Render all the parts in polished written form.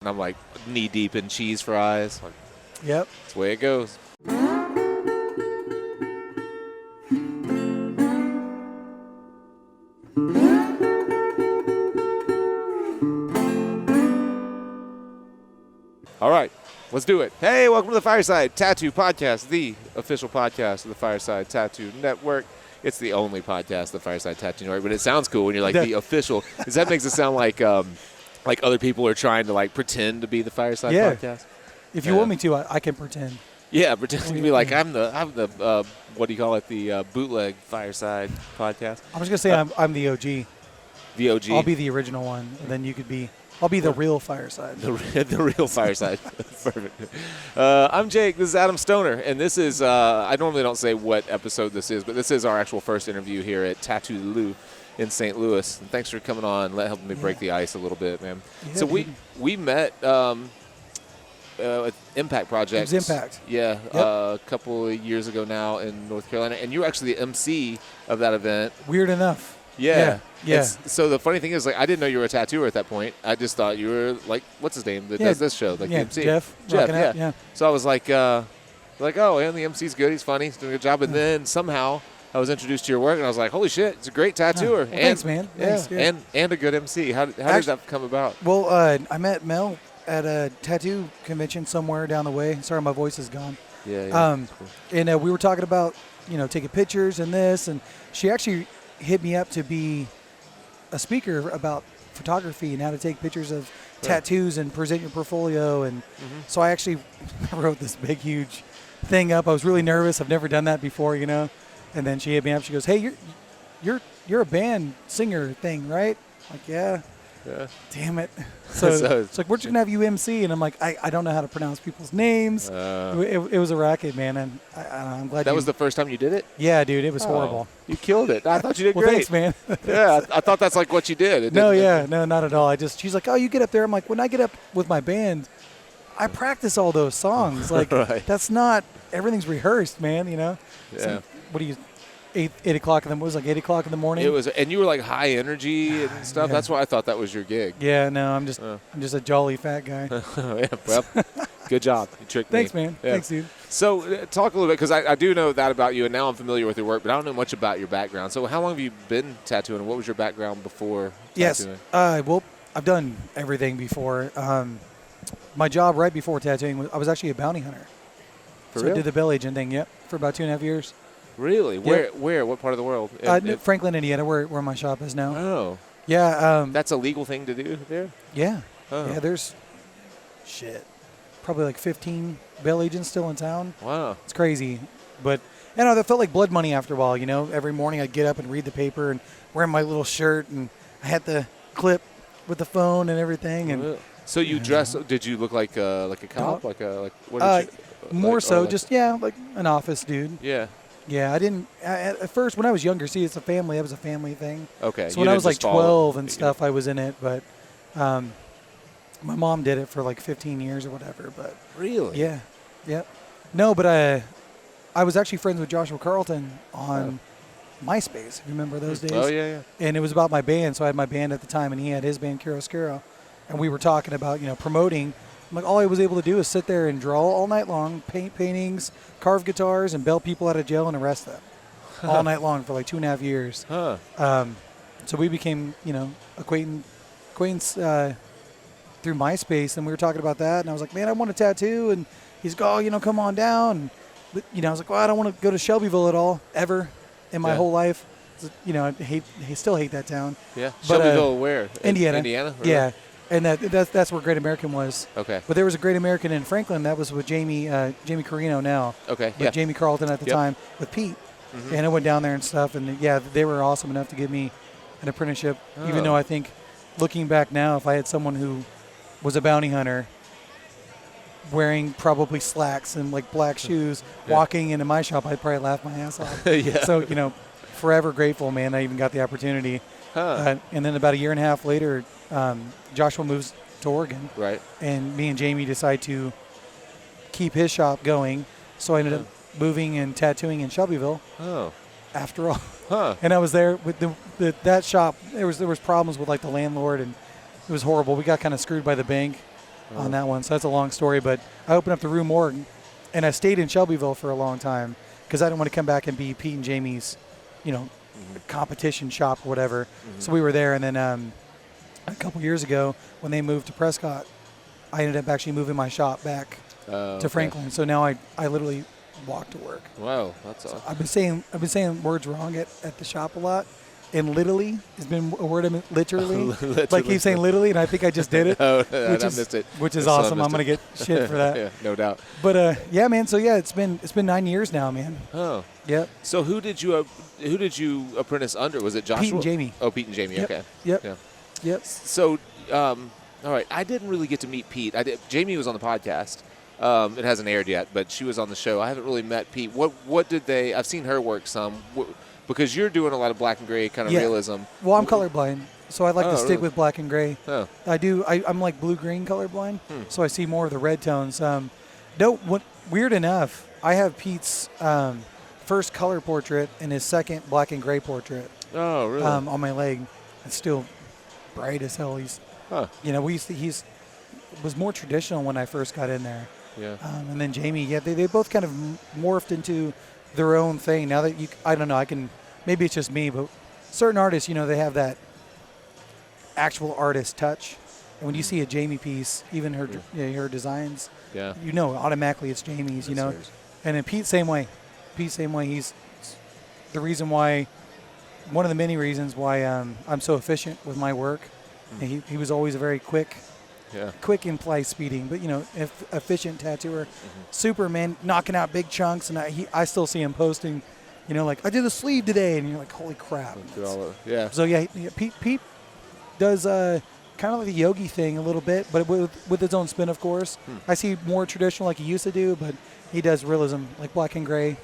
And I'm like knee deep in cheese fries. Like, Yep. that's the way it goes. All right, let's do it. Hey, welcome to the Fireside Tattoo Podcast, the official podcast of the Fireside Tattoo Network. It's the only podcast, the Fireside Tattoo Network, but it sounds cool when you're like the official, because that makes it sound like other people are trying to like pretend to be the Fireside Podcast. If you want me to, I can pretend. Yeah, pretend to be like I'm the what do you call it? The bootleg Fireside Podcast. I was gonna say I'm the OG. The OG. I'll be the original one, and then you could be. I'll be the real Fireside. The real Fireside. Perfect. I'm Jake. This is Adam Stoner, and this is I normally don't say what episode this is, but this is our actual first interview here at Tattoo Lou in St. Louis. And thanks for coming on, helping me break the ice a little bit, man. Yeah, so we met at Impact Project. It was Impact. Yeah, a couple of years ago now in North Carolina, and you were actually the MC of that event. Weird enough. Yeah. Yeah. So the funny thing is, like, I didn't know you were a tattooer at that point. I just thought you were like, what's his name that does this show, like the MC? Jeff. Yeah. So I was like, oh, and the MC's good. He's funny. He's doing a good job. And then somehow I was introduced to your work, and I was like, holy shit, it's a great tattooer. Well, thanks, man. Yeah. Thanks, and a good MC. How did that come about? Well, I met Mel at a tattoo convention somewhere down the way. Sorry, my voice is gone. Yeah. Cool. And we were talking about taking pictures and this, and she actually hit me up to be a speaker about photography and how to take pictures of tattoos and present your portfolio. And so I actually wrote this big, huge thing up. I was really nervous. I've never done that before, And then she hit me up. She goes, "Hey, you're a band singer thing, right?" I'm like, yeah. Damn it. So it's like, we're just going to have you MC. And I'm like, I don't know how to pronounce people's names. It was a racket, man. And I'm glad that was the first time you did it? Yeah, dude. It was horrible. You killed it. I thought you did well, great. Thanks, man. Yeah, I thought that's like what you did. No, not at all. She's like, oh, you get up there. I'm like, when I get up with my band, I practice all those songs. Like, that's not, everything's rehearsed, man, Yeah. So, what do you, 8 o'clock in the, it was like 8 o'clock in the morning? It was, and you were like high energy and stuff. Yeah. That's why I thought that was your gig. Yeah, no, I'm just a jolly fat guy. Yeah, well, good job. You tricked Thanks, me. man. Yeah. Thanks, dude. So talk a little bit, because I do know that about you, and now I'm familiar with your work, but I don't know much about your background. So how long have you been tattooing, and what was your background before tattooing? Yes. Well, I've done everything before. My job right before tattooing, I was actually a bounty hunter. For real? I did the bell agent thing, for about 2.5 years. Really? Yep. Where? What part of the world? Franklin, Indiana, where my shop is now. Oh. Yeah. That's a legal thing to do there? Yeah. Oh. Yeah, there's probably like 15 bell agents still in town. Wow. It's crazy. But, that felt like blood money after a while, Every morning I'd get up and read the paper and wear my little shirt, and I had the clip with the phone and everything. And so you dress? Did you look like a cop? What did more so, just like an office dude. Yeah. Yeah, I didn't at first when I was younger. See, it's a family. That was a family thing. Okay. So when I was like 12 and stuff, I was in it. But my mom did it for like 15 years or whatever. But really, yeah. No, but I was actually friends with Joshua Carlton on MySpace. Remember those days? Oh yeah. And it was about my band. So I had my band at the time, and he had his band Chiaroscuro, and we were talking about promoting. I'm like, all I was able to do is sit there and draw all night long, paint paintings, carve guitars, and bail people out of jail and arrest them all night long for like 2.5 years. Huh. So we became, acquaintance through MySpace, and we were talking about that. And I was like, man, I want a tattoo. And he's like, oh, come on down. But, I was like, well, I don't want to go to Shelbyville at all, ever in my whole life. I still hate that town. Yeah. But, Shelbyville, where? Indiana. Indiana? Really? Yeah. And that's where Great American was. Okay. But there was a Great American in Franklin that was with Jamie Carino now. Okay. With Jamie Carlton at the time with Pete. Mm-hmm. And I went down there and stuff. And, they were awesome enough to give me an apprenticeship, even though I think, looking back now, if I had someone who was a bounty hunter wearing probably slacks and, like, black shoes walking into my shop, I'd probably laugh my ass off. Yeah. So, forever grateful, man, I even got the opportunity. And then about a year and a half later, Joshua moves to Oregon. Right. And me and Jamie decide to keep his shop going. So I ended up moving and tattooing in Shelbyville. Oh. After all. Huh. And I was there with that shop. There was problems with like the landlord, and it was horrible. We got kind of screwed by the bank. on that one. So that's a long story. But I opened up the Rue Morgue, and I stayed in Shelbyville for a long time because I didn't want to come back and be Pete and Jamie's, competition shop or whatever. So we were there, and then a couple years ago when they moved to Prescott, I ended up actually moving my shop back to Franklin. So now I literally walk to work. Wow, that's awesome. I've been saying words wrong at the shop a lot, and literally has been a word of literally. Like I keep saying literally, and I think I just did it. I missed it. Which is awesome. I'm gonna get shit for that. Yeah, no doubt. But yeah, man. So yeah, it's been 9 years now, man. Oh. Yep. So who did you apprentice under? Was it Joshua? Pete and Jamie. Oh, Pete and Jamie. Yep. Okay. Yep. Yeah. Yep. So, all right. I didn't really get to meet Pete. Jamie was on the podcast. It hasn't aired yet, but she was on the show. I haven't really met Pete. What did they? I've seen her work some. Because you're doing a lot of black and gray kind of realism. Well, I'm colorblind, so I like to stick with black and gray. Oh. I'm like blue-green colorblind, so I see more of the red tones. Weird enough, I have Pete's first color portrait and his second black and gray portrait. Oh, really? On my leg. It's still bright as hell. He's, was more traditional when I first got in there. Yeah. And then Jamie, they both kind of morphed into their own thing. Now that I don't know, maybe it's just me, but certain artists, they have that actual artist touch. And when you see a Jamie piece, even her designs, automatically it's Jamie's, That's yours. And then Pete, same way. He's the reason why, one of the many reasons why I'm so efficient with my work. And he was always a very quick implies speeding, but efficient tattooer, Superman knocking out big chunks, and I still see him posting, like I did a sleeve today, and you're like, holy crap. So Pete does kind of like the yogi thing a little bit, but with his own spin, of course. I see more traditional like he used to do, but he does realism like black and gray.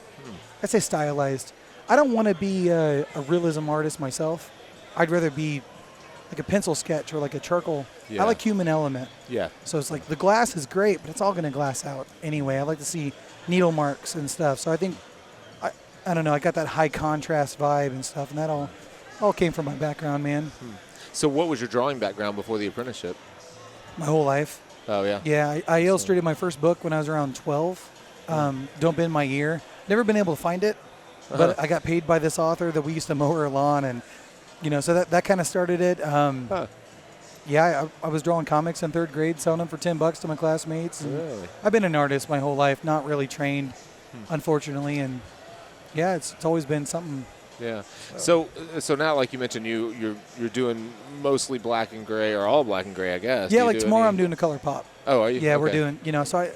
I say stylized. I don't want to be a realism artist myself. I'd rather be like a pencil sketch or like a charcoal. I like human element. Yeah. So it's like the glass is great, but it's all going to glass out anyway. I like to see needle marks and stuff. So I think, I don't know, I got that high contrast vibe and stuff, and that all came from my background, man. So what was your drawing background before the apprenticeship? My whole life. Oh, yeah? Yeah, I illustrated my first book when I was around 12. Don't Bend My Ear. Never been able to find it, but I got paid by this author that we used to mow her lawn, and so that kind of started it. Yeah, I was drawing comics in third grade, selling them for $10 to my classmates. And really? I've been an artist my whole life, not really trained, unfortunately. And yeah, it's always been something. Yeah. So now, like you mentioned, you're doing mostly black and gray, or all black and gray, I guess. Yeah, like tomorrow I'm doing a color pop. Oh, are you? Yeah, okay. we're doing. So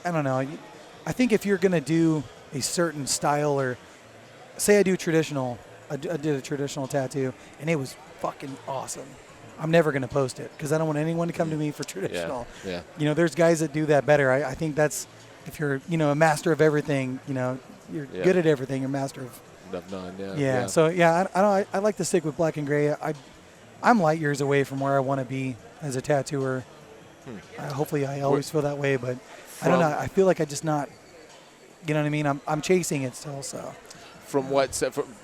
I don't know. I think if you're gonna do a certain style, or say I do traditional. I did a traditional tattoo, and it was fucking awesome. I'm never going to post it because I don't want anyone to come to me for traditional. Yeah. There's guys that do that better. I think that's, if you're, a master of everything, you're good at everything, you're master of none. Yeah. So, I like to stick with black and gray. I'm light years away from where I want to be as a tattooer. Hopefully I always feel that way, but I don't know. I feel like I just not, you know what I mean? I'm chasing it still, so. From what?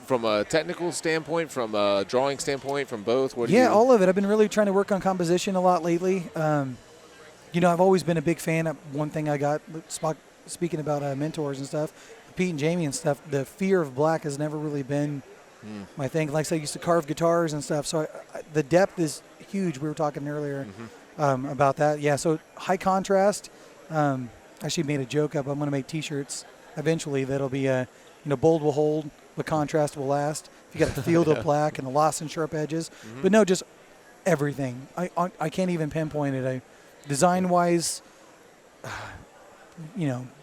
From a technical standpoint, from a drawing standpoint, from both? All of it. I've been really trying to work on composition a lot lately. I've always been a big fan. One thing I got, speaking about mentors and stuff, Pete and Jamie and stuff, the fear of black has never really been my thing. Like I said, I used to carve guitars and stuff, so the depth is huge. We were talking earlier about that. Yeah, so high contrast. Actually made a joke up. I'm going to make T-shirts eventually that'll be bold will hold, but contrast will last. If you got a field of black and a lost and sharp edges. But no, just everything. I can't even pinpoint it. Design-wise,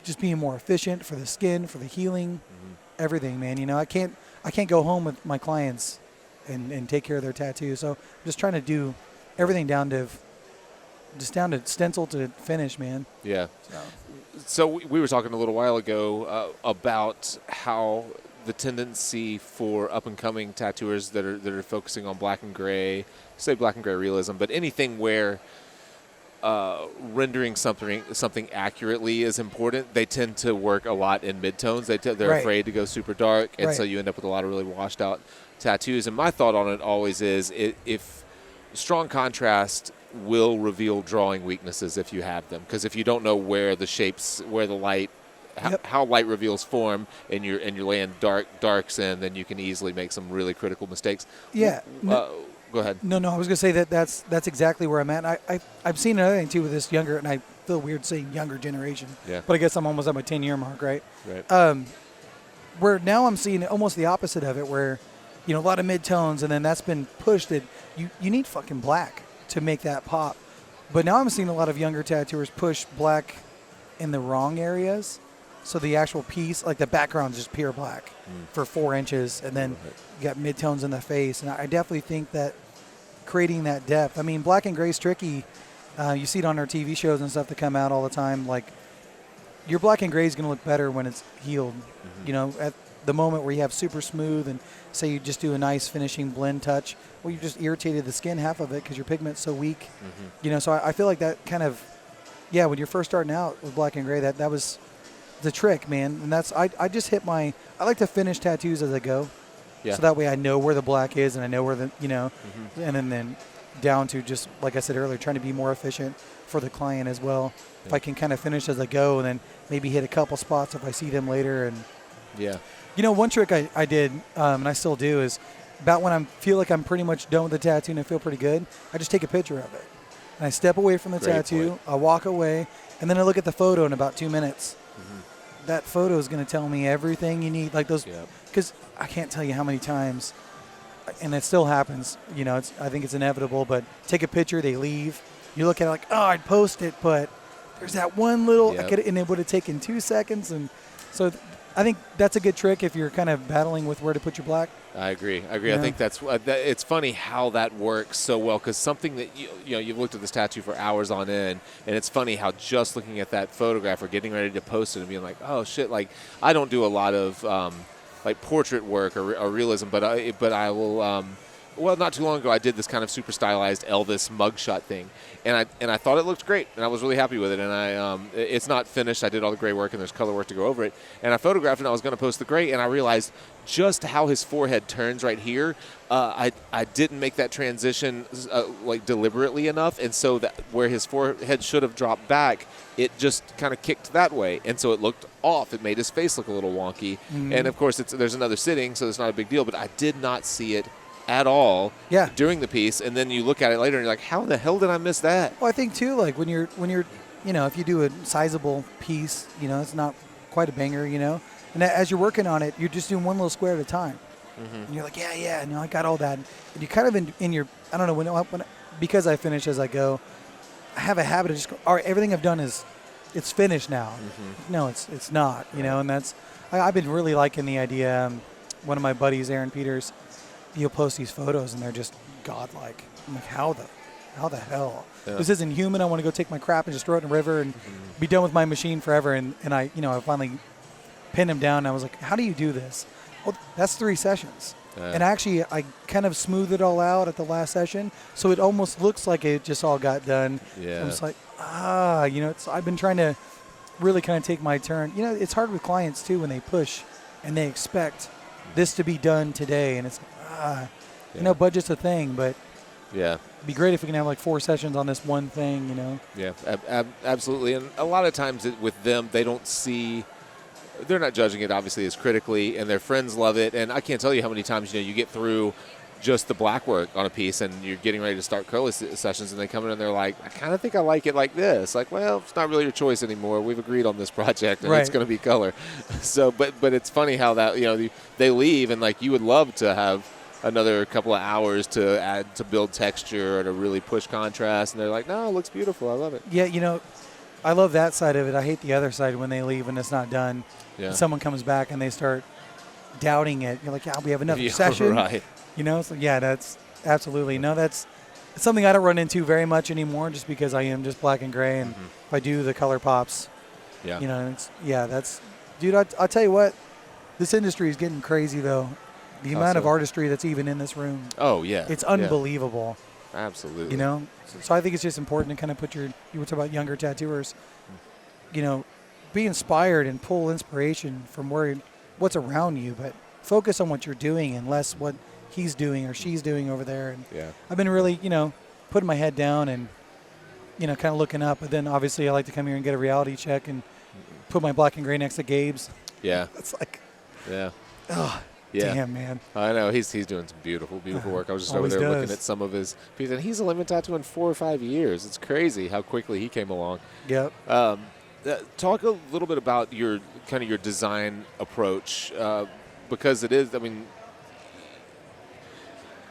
just being more efficient for the skin, for the healing, everything, man. I can't go home with my clients and take care of their tattoos. So I'm just trying to do everything down to stencil to finish, man. Yeah. So we were talking a little while ago about how the tendency for up-and-coming tattooers that are focusing on black and gray, say black and gray realism, but anything where rendering something accurately is important, they tend to work a lot in midtones. They're afraid to go super dark, and so you end up with a lot of really washed-out tattoos. And my thought on it always is if strong contrast will reveal drawing weaknesses if you have them. Because if you don't know where the shapes, where the light, how light reveals form, and you're laying darks in, then you can easily make some really critical mistakes. Yeah. Go ahead. No, I was gonna say that's exactly where I'm at. I've seen another thing too with this younger, and I feel weird saying younger generation. Yeah. But I guess I'm almost at my 10-year mark, right? Right. Where now I'm seeing almost the opposite of it, where, a lot of mid-tones, and then that's been pushed that you need fucking black to make that pop. But now I'm seeing a lot of younger tattooers push black in the wrong areas. So the actual piece, like the background is just pure black for 4 inches, and then you got mid-tones in the face. And I definitely think that creating that depth, I mean, black and gray is tricky. You see it on our TV shows and stuff that come out all the time. Like, your black and gray is going to look better when it's healed. At the moment where you have super smooth and say you just do a nice finishing blend touch, well, you just irritated the skin half of it because your pigment's so weak. So I feel like that kind of, when you're first starting out with black and gray, that was the trick, man. And that's, I just hit I like to finish tattoos as I go. Yeah. So that way I know where the black is and I know where the, and then down to just, like I said earlier, trying to be more efficient for the client as well. Yeah. If I can kind of finish as I go and then maybe hit a couple spots if I see them later. And one trick I did, and I still do, is about when I feel like I'm pretty much done with the tattoo and I feel pretty good, I just take a picture of it. And I step away from the tattoo, I walk away, and then I look at the photo in about 2 minutes. That photo is going to tell me everything you need, like those, because I can't tell you how many times, and it still happens, I think it's inevitable, but take a picture, they leave, you look at it like, oh, I'd post it, but there's that one little, and it would have taken 2 seconds, and so I think that's a good trick if you're kind of battling with where to put your black. I agree. I think that's it's funny how that works so well, because something that you've looked at this tattoo for hours on end, and it's funny how just looking at that photograph or getting ready to post it and being like, oh shit, like I don't do a lot of like portrait work or realism, but I will. Well, not too long ago, I did this kind of super stylized Elvis mugshot thing, and I thought it looked great, and I was really happy with it. And it's not finished. I did all the gray work, and there's color work to go over it. And I photographed it, and I was going to post the gray, and I realized just how his forehead turns right here. I didn't make that transition like deliberately enough, and so that where his forehead should have dropped back, it just kind of kicked that way, and so it looked off. It made his face look a little wonky. And of course, there's another sitting, so it's not a big deal. But I did not see it at all during the piece, and then you look at it later and you're like, how the hell did I miss that? Well, I think too, like when you're if you do a sizable piece, it's not quite a banger, and as you're working on it, you're just doing one little square at a time, and you're like, I got all that, and you kind of in your, I don't know, because I finish as I go, I have a habit of just all right, everything I've done it's finished now. No, it's not, and that's, I've been really liking the idea. One of my buddies, Aaron Peters, he'll post these photos and they're just godlike. I'm like, how the hell? Yeah. This isn't human. I want to go take my crap and just throw it in the river and be done with my machine forever. And I finally pinned him down and I was like, how do you do this? Well, that's 3 sessions. And actually, I kind of smoothed it all out at the last session, so it almost looks like it just all got done. Yeah. I was like, I've been trying to really kind of take my turn. It's hard with clients too when they push and they expect this to be done today, and it's budget's a thing, but it'd be great if we can have like 4 sessions on this one thing, Yeah, absolutely. And a lot of times with them, they don't see, they're not judging it obviously as critically, and their friends love it. And I can't tell you how many times you get through just the black work on a piece and you're getting ready to start color sessions, and they come in and they're like, I kind of think I like it like this. Like, well, it's not really your choice anymore. We've agreed on this project, and it's going to be color. So, but it's funny how that, they leave, and like you would love to have another couple of hours to add, to build texture or to really push contrast, and they're like, no, it looks beautiful. I love it. Yeah, I love that side of it. I hate the other side when they leave and it's not done. Yeah. And someone comes back and they start doubting it. You're like, we have another session. Right. So that's absolutely. No, that's something I don't run into very much anymore, just because I am just black and gray, and if I do the color pops, that's, dude, I'll tell you what, this industry is getting crazy though. The amount of artistry that's even in this room. Oh yeah. It's unbelievable. Yeah. Absolutely. So I think it's just important to kind of put you were talking about younger tattooers, be inspired and pull inspiration from what's around you, but focus on what you're doing and less what he's doing or she's doing over there. And I've been really, putting my head down and kind of looking up. But then obviously I like to come here and get a reality check and put my black and gray next to Gabe's. Yeah. It's like, yeah. oh, Yeah. damn, man. I know. He's doing some beautiful work. I was just over there looking at some of his pieces. And he's only been tattooing 4 or 5 years. It's crazy how quickly he came along. Yep. Talk a little bit about your design approach, because it is, I mean,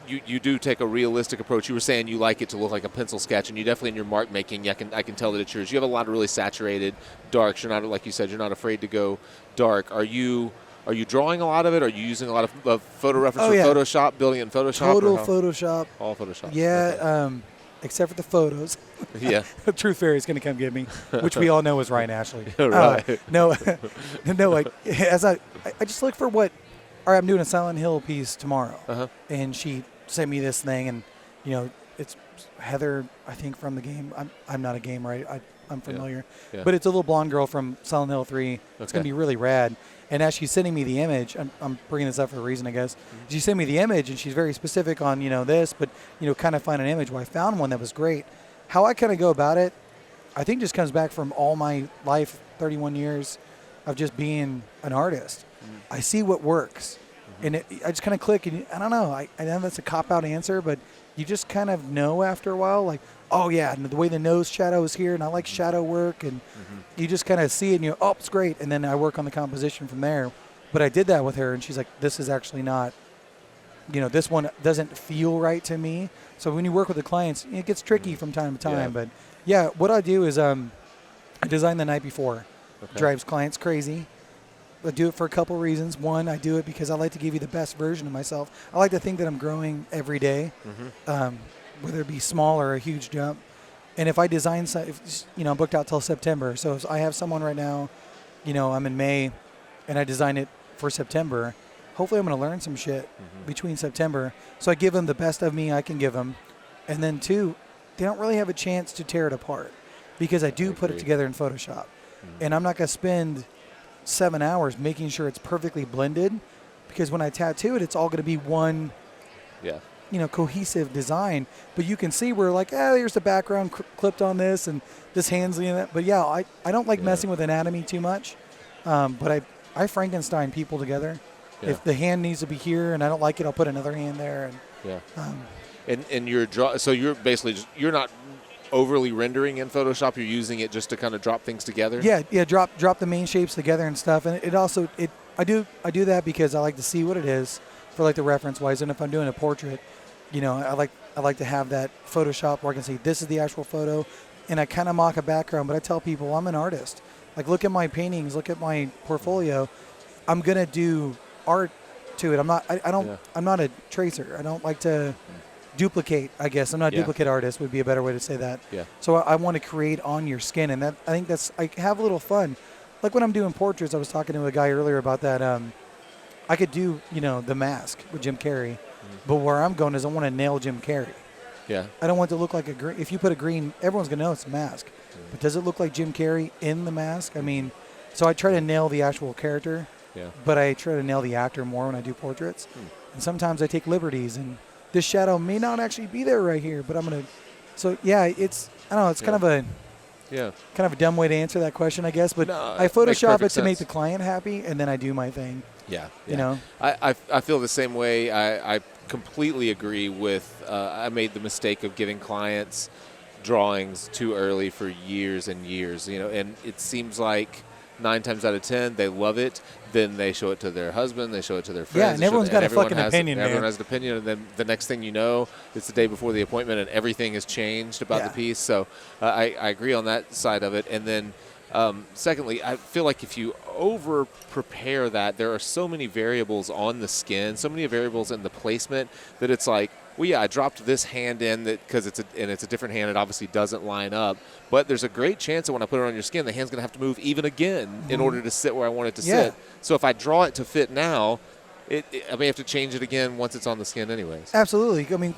you do take a realistic approach. You were saying you like it to look like a pencil sketch, and you definitely in your mark making, I can tell that it's yours. You have a lot of really saturated darks. You're not, like you said, you're not afraid to go dark. Are you drawing a lot of it? Are you using a lot of photo reference or Photoshop, building it in Photoshop? Total Photoshop. All Photoshop. Yeah, okay. Except for the photos. Yeah. The Truth Fairy is going to come get me, which we all know is Ryan Ashley. Right. No, I just look for what. All right, I'm doing a Silent Hill piece tomorrow, and she sent me this thing, and it's Heather, I think, from the game. I'm not a gamer. I'm familiar, but it's a little blonde girl from Silent Hill 3. It's going to be really rad. And as she's sending me the image, I'm bringing this up for a reason, I guess. She sent me the image, and she's very specific on, this, but, kind of find an image. Well, I found one that was great. How I kind of go about it, I think just comes back from all my life, 31 years of just being an artist. I see what works. And I just kind of click, and I don't know. I know that's a cop-out answer, but you just kind of know after a while, like, oh, yeah, and the way the nose shadow is here, and I like shadow work, and you just kind of see it, and oh, it's great. And then I work on the composition from there. But I did that with her, and she's like, this is actually not, this one doesn't feel right to me. So when you work with the clients, it gets tricky from time to time. Yeah. But, yeah, what I do is I design the night before. Okay. Drives clients crazy. I do it for a couple reasons. One, I do it because I like to give you the best version of myself. I like to think that I'm growing every day, whether it be small or a huge jump. And if I design, I'm booked out till September. So if I have someone right now, I'm in May, and I design it for September, hopefully I'm going to learn some shit between September. So I give them the best of me I can give them. And then, two, they don't really have a chance to tear it apart because I do put it together in Photoshop. And I'm not going to spend 7 hours making sure it's perfectly blended, because when I tattoo it, it's all going to be one cohesive design. But you can see where, like, here's the background clipped on this, and this hand's in that. But yeah, I don't like messing with anatomy too much, but I Frankenstein people together. If the hand needs to be here and I don't like it, I'll put another hand there. And you're so you're basically you're not overly rendering in Photoshop. You're using it just to kind of drop things together. Yeah. Drop the main shapes together and stuff. And it also I do that because I like to see what it is for, like, the reference wise. And if I'm doing a portrait, I like to have that Photoshop where I can see this is the actual photo, and I kind of mock a background. But I tell people I'm an artist. Like, look at my paintings, look at my portfolio. I'm gonna do art to it. I'm not a tracer. I don't like to duplicate, I guess. I'm not a duplicate artist would be a better way to say that. Yeah. So I want to create on your skin, and I think I have a little fun. Like when I'm doing portraits, I was talking to a guy earlier about that. I could do, The Mask with Jim Carrey, but where I'm going is I want to nail Jim Carrey. Yeah. I don't want it to look like a green. If you put a green, everyone's going to know it's a mask. But does it look like Jim Carrey in the mask? I mean, so I try to nail the actual character, but I try to nail the actor more when I do portraits. And sometimes I take liberties, and this shadow may not actually be there right here, but I'm going to. So, yeah, it's kind of a dumb way to answer that question, I guess. But no, I Photoshop it to make the client happy, and then I do my thing. Yeah. You know? I feel the same way. I completely agree with I made the mistake of giving clients drawings too early for years and years, and it seems like 9 times out of 10 they love it. Then they show it to their husband, they show it to their friends. Yeah, and everyone's got a fucking opinion, man. Everyone has an opinion, and then the next thing you know, it's the day before the appointment, and everything has changed about the piece. So I agree on that side of it. And then secondly, I feel like if you over-prepare that, there are so many variables on the skin, so many variables in the placement that it's like, well, yeah, I dropped this hand in because it's a different hand. It obviously doesn't line up. But there's a great chance that when I put it on your skin, the hand's going to have to move even again in order to sit where I want it to sit. So if I draw it to fit now, I may have to change it again once it's on the skin anyways. Absolutely. I mean,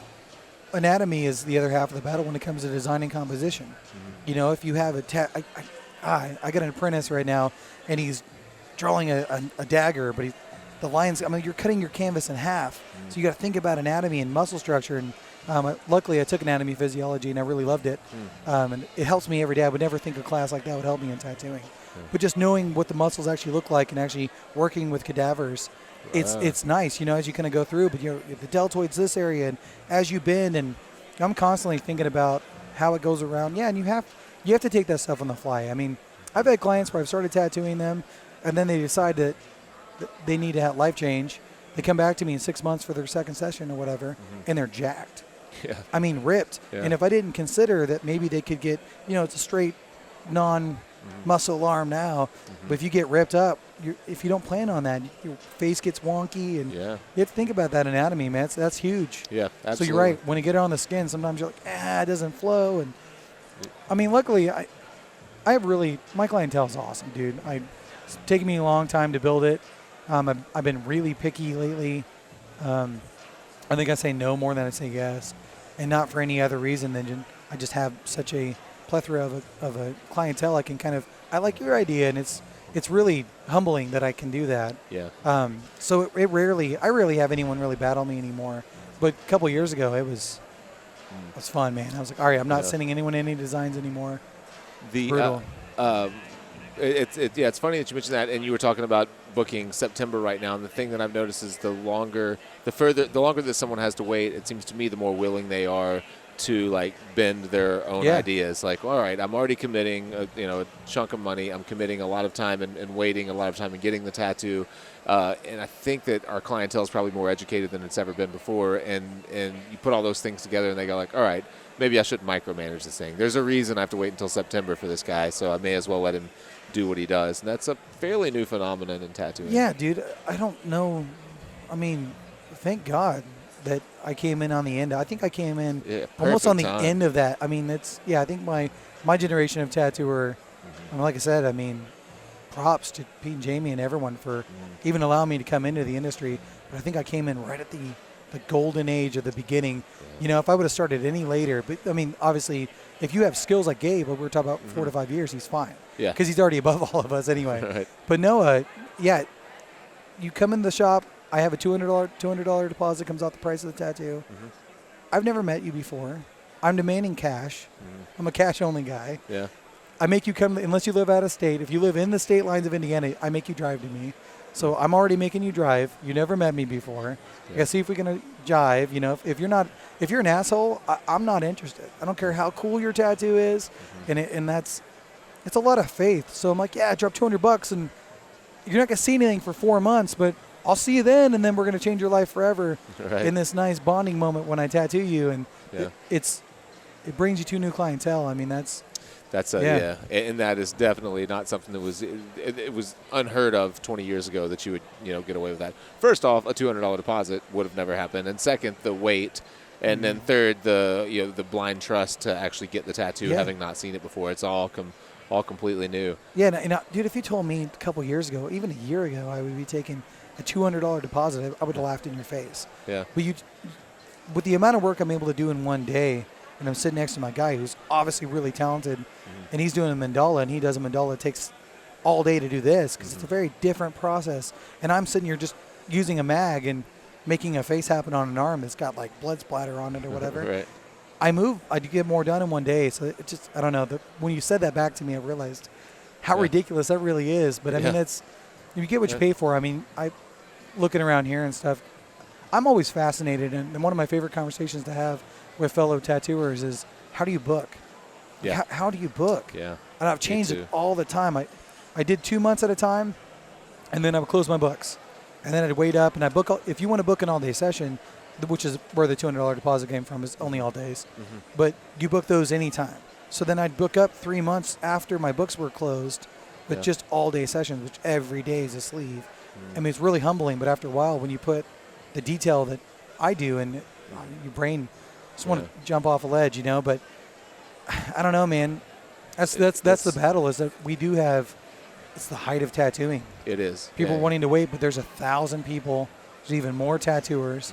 anatomy is the other half of the battle when it comes to designing composition. If you have I got an apprentice right now, and he's drawing a dagger, but the lines, you're cutting your canvas in half. So you got to think about anatomy and muscle structure, and Luckily, I took anatomy physiology, and I really loved it. And it helps me every day. I would never think a class like that would help me in tattooing. But just knowing what the muscles actually look like and actually working with cadavers, it's nice, as you kind of go through. But the deltoid's this area, and as you bend, and I'm constantly thinking about how it goes around. Yeah, and you have to take that stuff on the fly. I mean, I've had clients where I've started tattooing them, and then they decide that they need to have life change. They come back to me in 6 months for their second session or whatever, and they're jacked. Yeah. I mean, ripped. Yeah. And if I didn't consider that maybe they could get, it's a straight non-muscle arm now, but if you get ripped up, if you don't plan on that, your face gets wonky, and you have to think about that anatomy, man. That's huge. Yeah, absolutely. So you're right. When you get it on the skin, sometimes you're like, it doesn't flow. And I mean, luckily, I have my clientele is awesome, dude. It's taken me a long time to build it. I've been really picky lately. I think I say no more than I say yes, and not for any other reason than I just have such a plethora of a clientele. I like your idea, and it's really humbling that I can do that. Yeah. So I rarely have anyone really battle me anymore. But a couple years ago, it was fun, man. I was like, all right, I'm not sending anyone any designs anymore. Brutal. It's funny that you mentioned that, and you were talking about booking September right now. And the thing that I've noticed is the longer that someone has to wait, it seems to me the more willing they are to bend their own ideas. Like, all right, I'm already committing a chunk of money. I'm committing a lot of time and waiting a lot of time and getting the tattoo. And I think that our clientele is probably more educated than it's ever been before. And you put all those things together, and they go like, all right, maybe I shouldn't micromanage this thing. There's a reason I have to wait until September for this guy, so I may as well let him do what he does. And that's a fairly new phenomenon in tattooing. Yeah, dude. I don't know. I mean, thank God that I came in on the end. I think I came in almost on the end of that. I mean, I think my generation of tattooer, like I said, I mean, props to Pete and Jamie and everyone for even allowing me to come into the industry. But I think I came in right at the golden age of the beginning. If I would have started any later, but I mean, obviously, if you have skills like Gabe, what we're talking about 4 to 5 years, he's fine. Yeah. Because he's already above all of us anyway. Right. But Noah, you come in the shop, I have a $200 deposit comes off the price of the tattoo. I've never met you before. I'm demanding cash. I'm a cash-only guy. Yeah. I make you come, unless you live out of state. If you live in the state lines of Indiana, I make you drive to me. So I'm already making you drive. You never met me before. I gotta see if we can jive. If you're an asshole, I'm not interested. I don't care how cool your tattoo is, and it's a lot of faith. So I'm like, drop $200, and you're not gonna see anything for 4 months, but I'll see you then, and then we're gonna change your life forever in this nice bonding moment when I tattoo you, and it brings you 2 new clientele. I mean, that's and that is definitely not something that was it was unheard of 20 years ago that you would get away with that. First off, a $200 deposit would have never happened, and second, the wait, and then third, the blind trust to actually get the tattoo, having not seen it before. It's all completely new. Yeah, dude, if you told me a couple years ago, even a year ago, I would be taking a $200 deposit, I would have laughed in your face. Yeah. But with the amount of work I'm able to do in one day, and I'm sitting next to my guy who's obviously really talented, and he's doing a mandala, and he does a mandala. It takes all day to do this because it's a very different process. And I'm sitting here just using a mag and making a face happen on an arm that's got blood splatter on it or whatever. Right. I get more done in one day. So it just, I don't know. When you said that back to me, I realized how ridiculous that really is. But I mean, you get what you pay for. I mean, looking around here and stuff, I'm always fascinated. And one of my favorite conversations to have with fellow tattooers is, how do you book? Yeah. How do you book? Yeah. And I've changed it all the time. I did 2 months at a time, and then I would close my books. And then I'd wait up, and I book. If you want to book an all-day session, which is where the $200 deposit came from, is only all days. But you book those anytime. So then I'd book up 3 months after my books were closed with just all-day sessions, which every day is a sleeve. I mean, it's really humbling, but after a while, when you put the detail that I do, and your brain just want to jump off a ledge, But I don't know, man. That's the battle, is that we do have. It's the height of tattooing. It is. People wanting to wait, but there's 1,000 people. There's even more tattooers.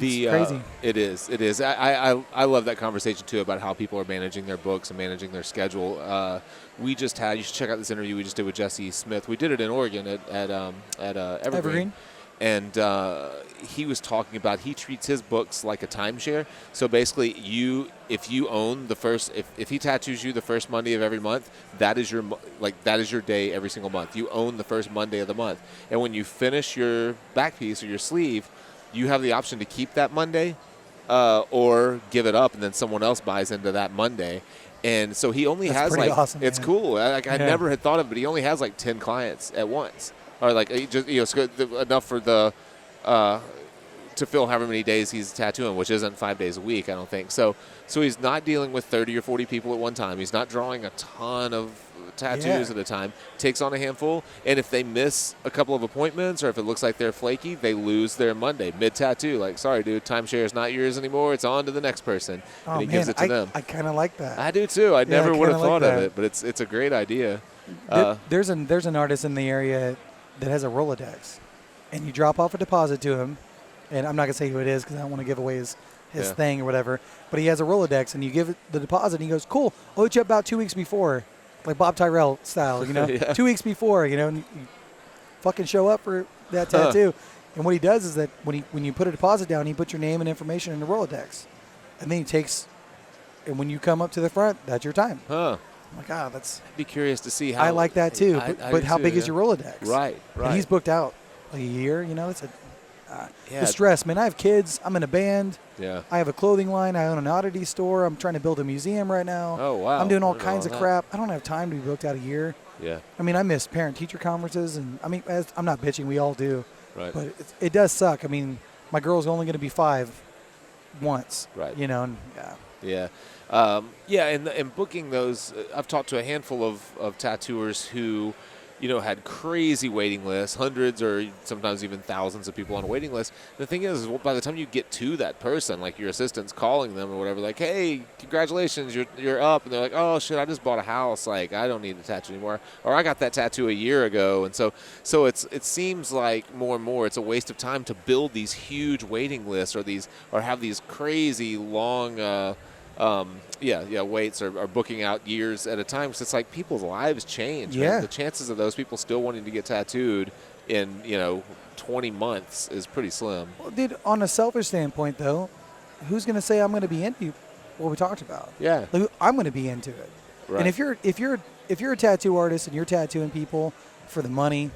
It's crazy. It is. It is. I love that conversation too about how people are managing their books and managing their schedule. You should check out this interview we just did with Jesse Smith. We did it in Oregon at Evergreen. and he was talking about he treats his books like a timeshare. So basically, if you own the first, if he tattoos you the first Monday of every month, that is your day every single month. You own the first Monday of the month, and when you finish your back piece or your sleeve, you have the option to keep that Monday, or give it up, and then someone else buys into that Monday. And so he only has pretty like awesome, it's man. cool. I never had thought of it, but he only has like 10 clients at once, or like he just enough for the to fill however many days he's tattooing, which isn't 5 days a week, I don't think. So he's not dealing with 30 or 40 people at one time. He's not drawing a ton of tattoos at a time. Takes on a handful, and if they miss a couple of appointments or if it looks like they're flaky, they lose their Monday mid-tattoo. Like, sorry, dude, timeshare is not yours anymore. It's on to the next person, and he gives it to them. I kind of like that. I do too. I never would have thought like of it, but it's a great idea. There's an artist in the area that has a Rolodex, and you drop off a deposit to him, and I'm not gonna say who it is because I don't want to give away his thing or whatever. But he has a Rolodex, and you give it the deposit, and he goes, "Cool, I'll hit you up about 2 weeks before." Like Bob Tyrell style, 2 weeks before, and you fucking show up for that tattoo. And what he does is that when you put a deposit down, he puts your name and information in the Rolodex, and then he takes, and when you come up to the front, that's your time. I'm like, that's. I'd be curious to see how. I like that too, but how big is your Rolodex? Right. And he's booked out like a year. It's the stress, man. I have kids. I'm in a band. Yeah. I have a clothing line. I own an oddity store. I'm trying to build a museum right now. Oh, wow. I'm doing all kinds of crap. I don't have time to be booked out a year. Yeah. I mean, I miss parent-teacher conferences, and I mean, I'm not bitching. We all do. Right. But it does suck. I mean, my girl's only going to be 5 once. Right. And Yeah. And booking those, I've talked to a handful of tattooers who, had crazy waiting lists, hundreds or sometimes even thousands of people on a waiting list. The thing is, by the time you get to that person, like your assistant's calling them or whatever, like, hey, congratulations, you're up. And they're like, oh, shit, I just bought a house. Like, I don't need a tattoo anymore. Or I got that tattoo a year ago. And so it seems like more and more it's a waste of time to build these huge waiting lists or have these crazy long waits or booking out years at a time, because it's like people's lives change. Yeah. Man. The chances of those people still wanting to get tattooed in 20 months is pretty slim. Well, dude, on a selfish standpoint, though, who's going to say I'm going to be into what we talked about? Yeah. Like, I'm going to be into it. Right. And if you're a tattoo artist and you're tattooing people for the money,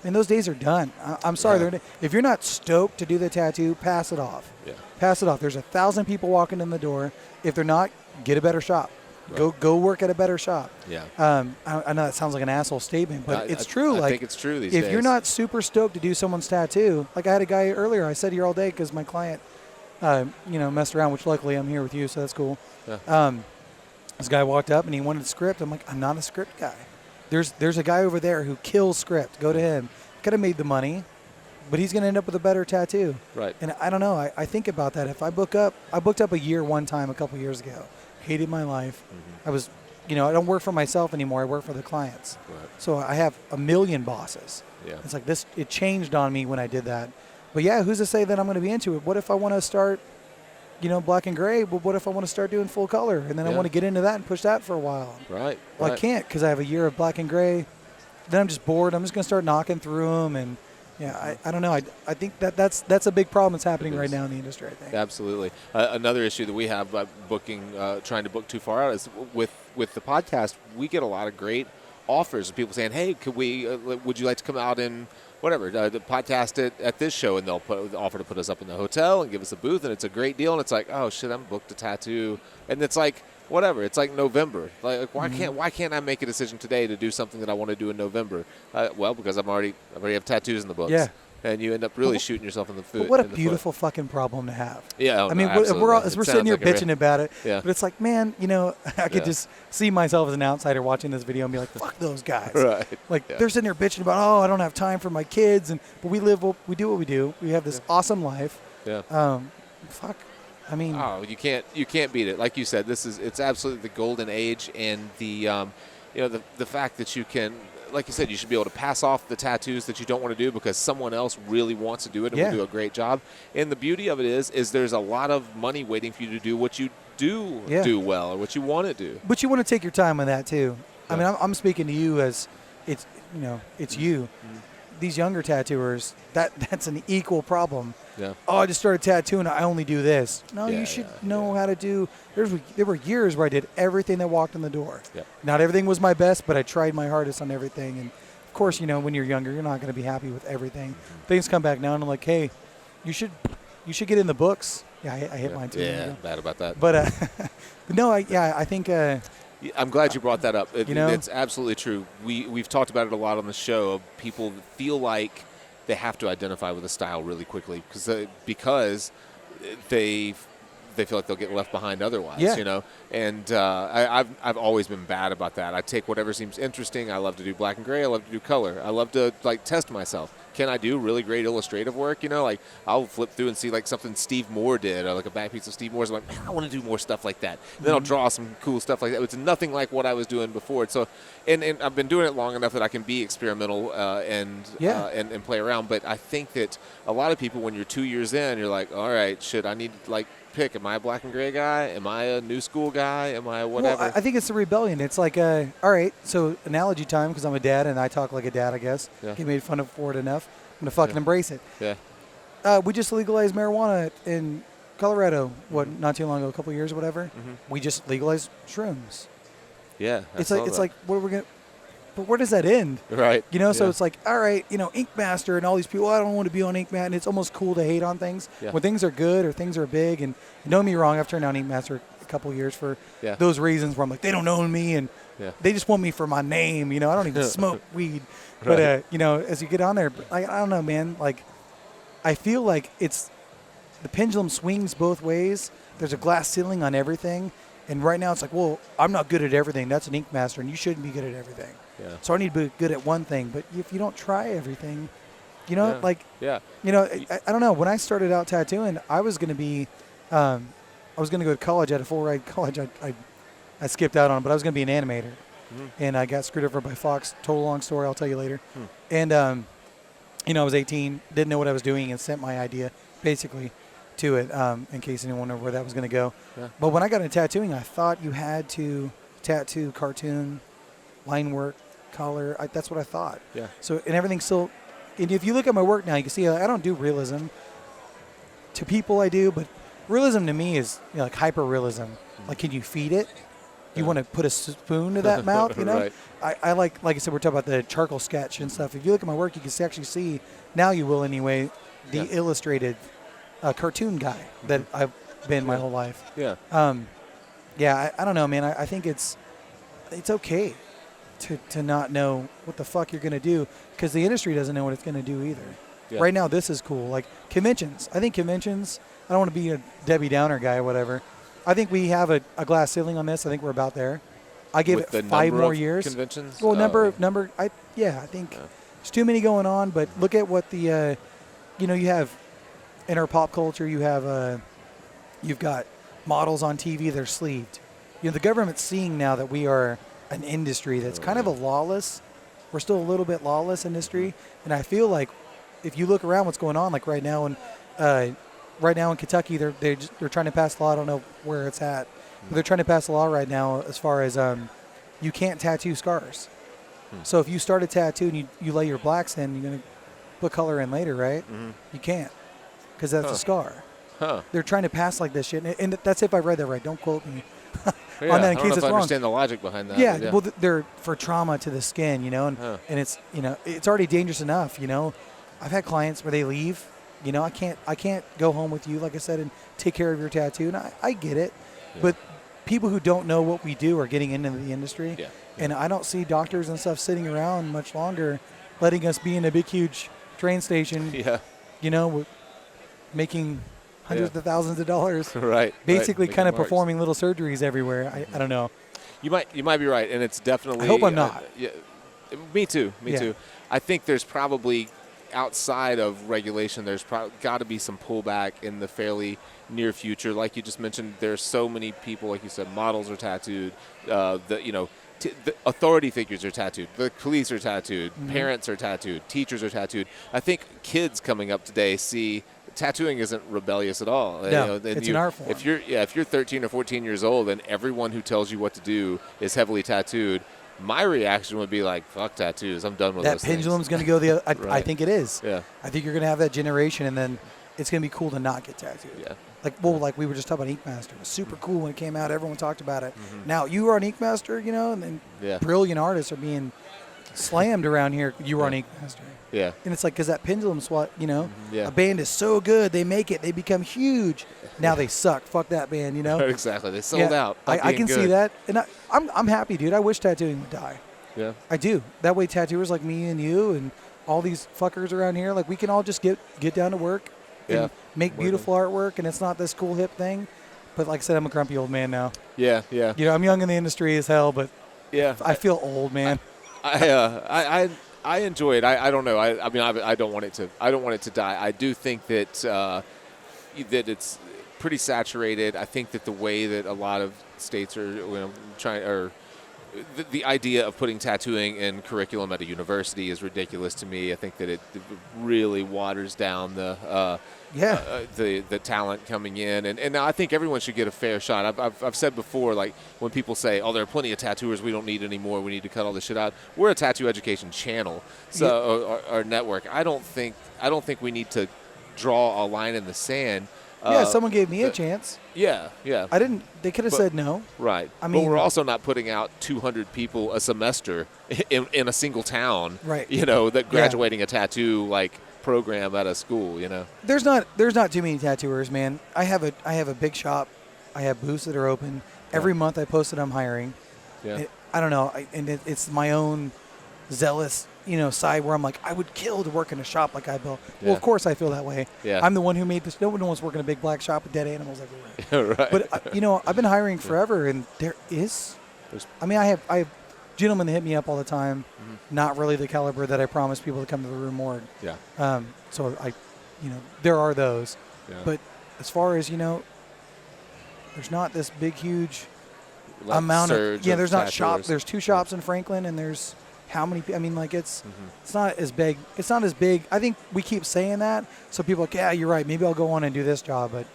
and those days are done. I'm sorry. Yeah. If you're not stoked to do the tattoo, pass it off. Yeah. Pass it off. There's 1,000 people walking in the door. If they're not, get a better shop. Right. Go work at a better shop. Yeah. I know that sounds like an asshole statement, but it's true. I think it's true these days. If you're not super stoked to do someone's tattoo, like I had a guy earlier, I sat here all day because my client, messed around, which luckily I'm here with you, so that's cool. Yeah. This guy walked up and he wanted a script. I'm like, I'm not a script guy. There's a guy over there who kills script. Go to him. Could have made the money, but he's going to end up with a better tattoo. Right. And I don't know. I think about that. If I booked up a year one time a couple years ago. Hated my life. Mm-hmm. I was, I don't work for myself anymore. I work for the clients. Right. So I have a million bosses. Yeah. It's like this. It changed on me when I did that. But yeah, who's to say that I'm going to be into it? What if I want to start, black and gray? But what if I want to start doing full color? And then I want to get into that and push that for a while. Right. Well, I can't because I have a year of black and gray. Then I'm just bored. I'm just going to start knocking through them. And, I don't know. I think that's a big problem that's happening right now in the industry, I think. Absolutely. Another issue that we have by trying to book too far out is with the podcast, we get a lot of great offers of people saying, hey, would you like to come out and whatever, the podcast at this show, and they'll offer to put us up in the hotel and give us a booth, and it's a great deal. And it's like, oh shit, I'm booked a tattoo, and it's like whatever. It's like November. Like why can't I make a decision today to do something that I want to do in November? Well, because I already have tattoos in the books. Yeah. And you end up really shooting yourself in the foot. But what a beautiful fucking problem to have. Yeah, I mean, we're sitting here bitching about it. Yeah. But it's like, man, I could just see myself as an outsider watching this video and be like, fuck those guys. Right. Like they're sitting here bitching about, I don't have time for my kids, but we do what we do. We have this awesome life. Yeah. Fuck. I mean, you can't beat it. Like you said, it's absolutely the golden age, and the fact that you can. Like you said, you should be able to pass off the tattoos that you don't want to do because someone else really wants to do it and will do a great job. And the beauty of it is there's a lot of money waiting for you to do what you do well or what you want to do. But you want to take your time on that too. Yeah. I mean, I'm speaking to you as it's you. these younger tattooers, that's an equal problem. Yeah. Oh, I just started tattooing. I only do this. No, Yeah, you should yeah, know how to do. There were years where I did everything that walked in the door. Yep. Not everything was my best, but I tried my hardest on everything. And of course, when you're younger, you're not going to be happy with everything. Things come back now, and I'm like, hey, you should get in the books. Yeah, I hit mine too. Yeah, bad about that. But no, I think. I'm glad you brought that up. know? It's absolutely true. We've talked about it a lot on the show. People feel like they have to identify with a style really quickly because they feel like they'll get left behind otherwise. Yeah. And I've always been bad about that. I take whatever seems interesting. I love to do black and gray. I love to do color. I love to test myself. Can I do really great illustrative work? I'll flip through and see something Steve Moore did, or a back piece of Steve Moore's. I'm like, man, I want to do more stuff like that. And then I'll draw some cool stuff like that. It's nothing like what I was doing before. So, and I've been doing it long enough that I can be experimental and play around. But I think that a lot of people, when you're 2 years in, you're like, all right, I need pick. Am I a black and gray guy? Am I a new school guy? Am I whatever? Well, I think it's a rebellion. It's like, all right, so analogy time, because I'm a dad and I talk like a dad, I guess. Yeah. Get made fun of for it enough. I'm going to fucking embrace it. Yeah. We just legalized marijuana in Colorado, not too long ago, a couple of years or whatever. Mm-hmm. We just legalized shrooms. Yeah. It's like, what are we going to, but where does that end? Right. So it's like, all right, Ink Master and all these people, I don't want to be on Ink Master. And it's almost cool to hate on things. Yeah. When things are good or things are big. And don't get me wrong, I've turned down Ink Master a couple of years for those reasons where I'm like, they don't know me and they just want me for my name. I don't even smoke weed. Right. But, as you get on there, I don't know, man. I feel like the pendulum swings both ways. There's a glass ceiling on everything. And right now it's like, well, I'm not good at everything. That's an Ink Master, and you shouldn't be good at everything. Yeah. So I need to be good at one thing. But if you don't try everything, I don't know. When I started out tattooing, I was going to be, I was going to go to college at a full ride college. I skipped out on, but I was going to be an animator. Mm-hmm. And I got screwed over by Fox. Total long story. I'll tell you later. And, I was 18, didn't know what I was doing, and sent my idea basically to it in case anyone knew where that was going to go. Yeah. But when I got into tattooing, I thought you had to tattoo cartoon, line work, color. That's what I thought. Yeah. So, and everything's still, and if you look at my work now, you can see I don't do realism. To people I do, but realism to me is like hyper realism. Like, can you feed it? You want to put a spoon to that mouth, Right. I like I said, we're talking about the charcoal sketch and stuff. If you look at my work, you can actually see, now you will anyway, the illustrated cartoon guy that I've been my whole life. Yeah. I don't know, man. I think it's okay to not know what the fuck you're going to do, because the industry doesn't know what it's going to do either. Yeah. Right now, this is cool. Like conventions. I think conventions, I don't want to be a Debbie Downer guy or whatever. I think we have a glass ceiling on this. I think we're about there. I give it 5 more years. Conventions? Well, I think there's too many going on, but look at what the, you have in our pop culture, you've got models on TV, they're sleeved. The government's seeing now that we are an industry that's kind of we're still a little bit lawless industry. And I feel like if you look around what's going on, like right now in Kentucky, they're trying to pass a law. I don't know where it's at, but they're trying to pass a law right now as far as you can't tattoo scars. So if you start a tattoo and you lay your blacks in, you're going to put color in later, right? Mm-hmm. You can't, because that's a scar. Huh. They're trying to pass like this shit, and that's if I read that right. Don't quote me on that in case it's wrong. I understand the logic behind that. Yeah, well, they're for trauma to the skin, and it's it's already dangerous enough. I've had clients where they leave. I can't go home with you, like I said, and take care of your tattoo, and I get it, but people who don't know what we do are getting into the industry, and I don't see doctors and stuff sitting around much longer, letting us be in a big, huge train station, making hundreds of thousands of dollars, right? Basically, kind of performing little surgeries everywhere. I don't know. You might be right, and it's definitely. I hope I'm not. Me too. I think there's probably, outside of regulation, there's got to be some pullback in the fairly near future. Like you just mentioned, there's so many people, like you said, models are tattooed. The authority figures are tattooed. The police are tattooed. Mm-hmm. Parents are tattooed. Teachers are tattooed. I think kids coming up today see tattooing isn't rebellious at all. No, it's an art form. If you're 13 or 14 years old and everyone who tells you what to do is heavily tattooed, my reaction would be like, fuck tattoos. I'm done with that those things. pendulum's going to go the other. I Right. think it is. Yeah. I think you're going to have that generation, and then it's going to be cool to not get tattooed. Yeah. Like we were just talking about Ink Master. It was super cool when it came out. Everyone talked about it. Now you are an Ink Master, and then Yeah. brilliant artists are being slammed around here. You are an Ink Master. Yeah. And it's like, because that pendulum swat, Yeah. a band is so good, they make it, they become huge. Now they suck. Fuck that band, Exactly. They sold out. I can see that, and I'm happy, dude. I wish tattooing would die. Yeah. I do. That way, tattooers like me and you and all these fuckers around here, like we can all just get down to work and Yeah. make beautiful artwork, and it's not this cool hip thing. But like I said, I'm a grumpy old man now. Yeah. Yeah. I'm young in the industry as hell, but Yeah. I feel old, man. I enjoy it. I don't know. I mean, I don't want it to. I don't want it to die. I do think that that it's pretty saturated. I think that the way that a lot of states are trying, or the idea of putting tattooing in curriculum at a university is ridiculous to me. I think that it really waters down the talent coming in, and I think everyone should get a fair shot. I've said before, like when people say, "Oh, there are plenty of tattooers, we don't need any more. We need to cut all this shit out." We're a tattoo education channel, so or network. I don't think we need to draw a line in the sand. Someone gave me a chance. Yeah. I didn't. They could have said no. Right. I mean, but we're also not putting out 200 people a semester in a single town. Right. That graduating a tattoo program at a school. There's not too many tattooers, man. I have a big shop. I have booths that are open. Every month I post that I'm hiring. Yeah. I don't know. It's my own zealous, side where I'm like, I would kill to work in a shop like I built. Well, of course I feel that way. Yeah. I'm the one who made this. No one wants to work in a big black shop with dead animals everywhere. Right. But I've been hiring forever, and I have gentlemen that hit me up all the time. Not really the caliber that I promised people to come to the Room Morgue. Yeah. So there are those. Yeah. But as far as there's not this big huge amount of there's not shops. There's 2 shops in Franklin, and there's how many? I mean, it's not as big. It's not as big. I think we keep saying that, so people are like, yeah, you're right. Maybe I'll go on and do this job, but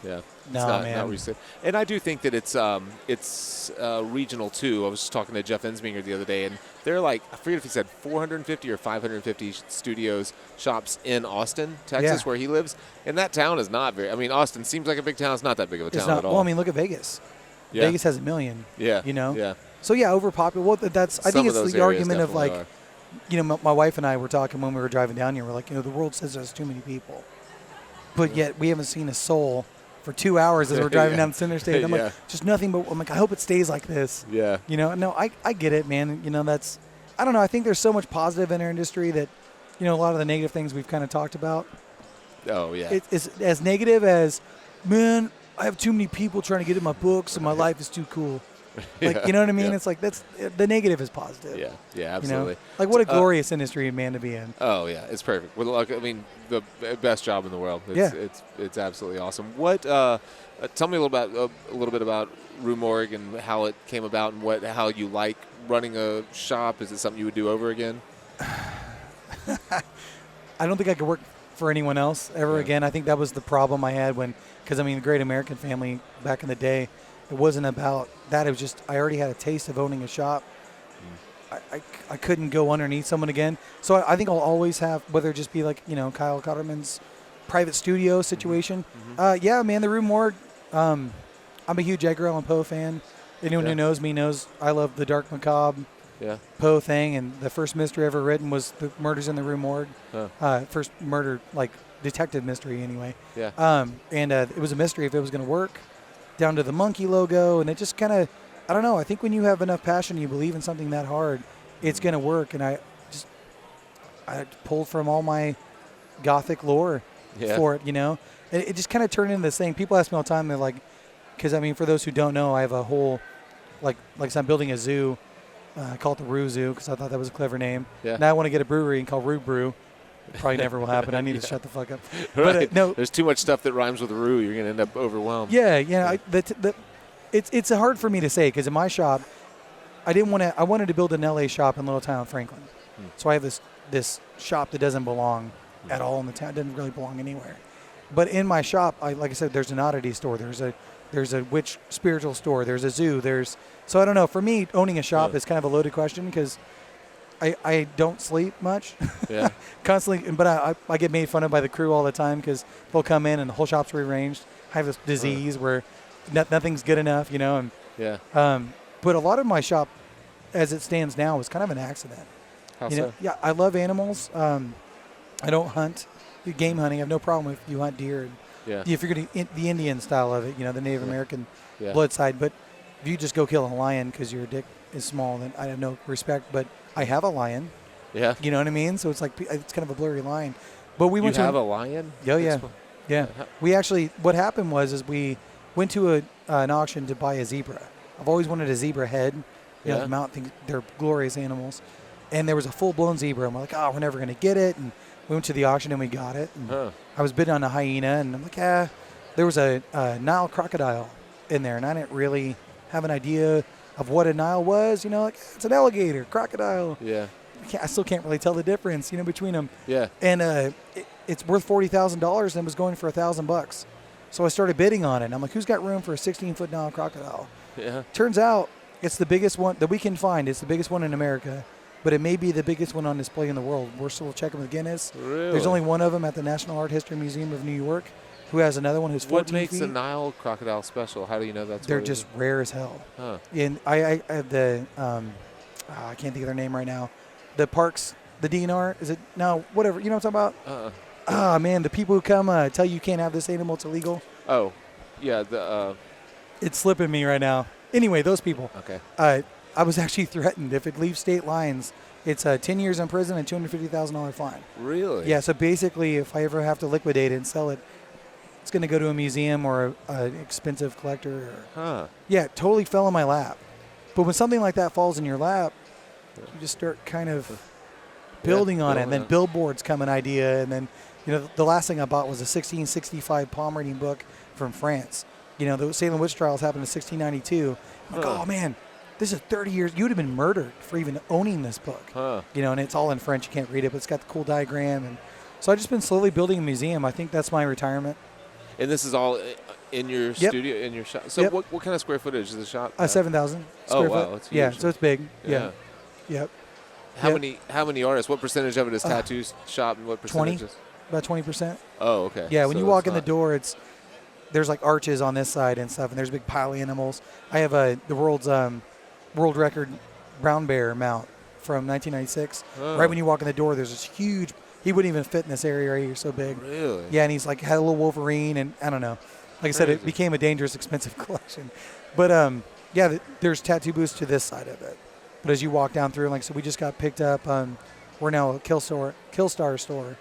yeah, man. Not recent. And I do think that it's regional too. I was just talking to Jeff Ensminger the other day, and they're like, I forget if he said 450 or 550 studios, shops in Austin, Texas, where he lives. And that town is not very. I mean, Austin seems like a big town. It's not that big of a town at all. Well, I mean, look at Vegas. Yeah. Vegas has 1 million. Yeah. Yeah. So overpopulated. Well, I think it's the argument of like, my wife and I were talking when we were driving down here. We're like, the world says there's too many people, but yet we haven't seen a soul for 2 hours as we're driving down the interstate. I'm like, just nothing but. I'm like, I hope it stays like this. Yeah. No, I get it, man. That's. I don't know. I think there's so much positive in our industry that, a lot of the negative things we've kind of talked about. Oh yeah. It's as negative as, man, I have too many people trying to get in my books and my life is too cool. Like, you know what I mean? Yeah. It's like that's the negative is positive. Yeah, absolutely. Like what a glorious industry, man, to be in. Oh yeah, it's perfect. Well, the best job in the world. It's absolutely awesome. What? Tell me a little bit about Room Morgue and how it came about and how you like running a shop. Is it something you would do over again? I don't think I could work for anyone else ever again. I think that was the problem I had because the Great American Family back in the day, it wasn't about that. It was just I already had a taste of owning a shop. I couldn't go underneath someone again. So I think I'll always have, whether it just be like, Kyle Cotterman's private studio situation. Yeah, man, the Room Morgue. I'm a huge Edgar Allan Poe fan. Anyone who knows me knows I love the dark macabre Poe thing. And the first mystery ever written was The Murders in the Room Morgue. First murder, detective mystery anyway. Yeah. And it was a mystery if it was going to work, down to the monkey logo. And it just kind of, I don't know. I think when you have enough passion, you believe in something that hard, it's going to work. And I pulled from all my Gothic lore for it, And it just kind of turned into this thing. People ask me all the time, they're like, because, for those who don't know, I have a whole, like I'm building a zoo. I call it the Roo Zoo because I thought that was a clever name. Yeah. Now I want to get a brewery and call Roo Brew. It probably never will happen. I need to shut the fuck up. Right. But no, there's too much stuff that rhymes with Roo. You're going to end up overwhelmed. Yeah. It's hard for me to say because in my shop, I wanted to build an LA shop in Little Town, Franklin. So I have this shop that doesn't belong at all in the town. It doesn't really belong anywhere. But in my shop, like I said, there's an oddity store. There's a There's a witch spiritual store. There's a zoo. So I don't know. For me, owning a shop is kind of a loaded question because I don't sleep much. Yeah. Constantly, but I get made fun of by the crew all the time because they'll come in and the whole shop's rearranged. I have this disease where nothing's good enough, And but a lot of my shop, as it stands now, is kind of an accident. How so? Yeah, I love animals. I don't hunt. Game hunting, I have no problem if you hunt deer. If you're going to the Indian style of it, the Native American blood side. But if you just go kill a lion because your dick is small, then I have no respect. But I have a lion. Yeah. You know what I mean? So it's like it's kind of a blurry line. But we went to a lion? Oh yeah, yeah. We actually, what happened was we went to an auction to buy a zebra. I've always wanted a zebra head. The mountain things, they're glorious animals. And there was a full-blown zebra. And we're like, we're never going to get it. And we went to the auction and we got it. And I was bidding on a hyena. And I'm like, there was a Nile crocodile in there. And I didn't really have an idea of what a Nile was. It's an alligator, crocodile. Yeah. I still can't really tell the difference, between them. Yeah. And it's worth $40,000 and was going for $1,000. So I started bidding on it. And I'm like, who's got room for a 16-foot Nile crocodile? Yeah. Turns out it's the biggest one that we can find. It's the biggest one in America, but it may be the biggest one on display in the world. We're still checking with Guinness. Really? There's only one of them at the National Art History Museum of New York, who has another one who's 14 feet. What makes a Nile crocodile special? How do you know that's They're what just rare as hell. Huh. And I have the, I can't think of their name right now. The parks, the DNR, is it? No, whatever. You know what I'm talking about? Man, the people who come tell you can't have this animal, it's illegal. Oh, yeah. It's slipping me right now. Anyway, those people. Okay. I was actually threatened if it leaves state lines, it's 10 years in prison and $250,000 fine. Really? Yeah. So basically, if I ever have to liquidate it and sell it, it's going to go to a museum or an expensive collector. Yeah, it totally fell in my lap. But when something like that falls in your lap, you just start kind of building on it. And then billboards come an idea. And then, the last thing I bought was a 1665 palm reading book from France. The Salem witch trials happened in 1692. I'm like, oh, man, this is 30 years. You would have been murdered for even owning this book. And it's all in French. You can't read it, but it's got the cool diagram. And so I've just been slowly building a museum. I think that's my retirement. And this is all in your studio, in your shop? So what kind of square footage is the shop? 7,000 square foot. Wow, that's huge. Yeah, so it's big. Yeah. Yep. How many artists? What percentage of it is tattoo shop and what percentage 20, is? about 20%. Oh, okay. Yeah, when you walk in the door, there's like arches on this side and stuff, and there's a big pile of animals. I have the world record brown bear mount from 1996. Right when you walk in the door, there's this huge. He wouldn't even fit in this area right here, so big. Really? Yeah, and he's like had a little Wolverine, and I don't know. Like I said, it became a dangerous, expensive collection. But there's tattoo booths to this side of it. But as you walk down through, like so, we just got picked up. We're now a Killstar store,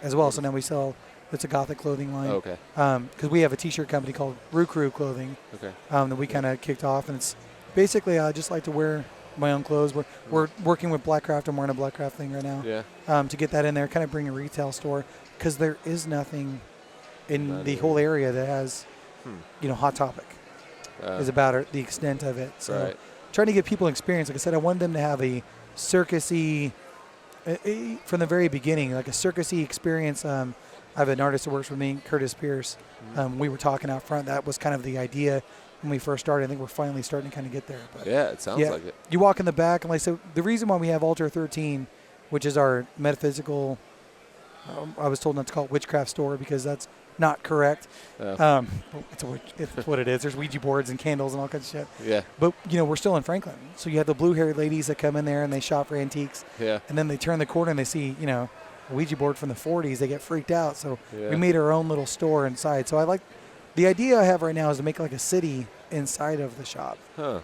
as well. So now we sell. It's a gothic clothing line. Okay. Because we have a T-shirt company called Roo Crew Clothing. Okay. That we kind of kicked off, and it's basically I just like to wear my own clothes. We're working with Blackcraft. I'm wearing a Blackcraft thing right now. Yeah. To get that in there, kind of bring a retail store, because there is nothing in the whole area that has, Hot Topic. Is about the extent of it. So trying to give people experience. Like I said, I wanted them to have a circusy, from the very beginning, like a circusy experience. I have an artist that works with me, Curtis Pierce. We were talking out front. That was kind of the idea when we first started. I think we're finally starting to kind of get there. But yeah, it sounds like it. You walk in the back, and like so, the reason why we have Altar 13, which is our metaphysical, I was told not to call it witchcraft store because that's not correct. It's what it is. There's Ouija boards and candles and all kinds of shit. Yeah. But, we're still in Franklin. So you have the blue-haired ladies that come in there and they shop for antiques. Yeah. And then they turn the corner and they see, a Ouija board from the 40s. They get freaked out. So we made our own little store inside. So the idea I have right now is to make like a city inside of the shop.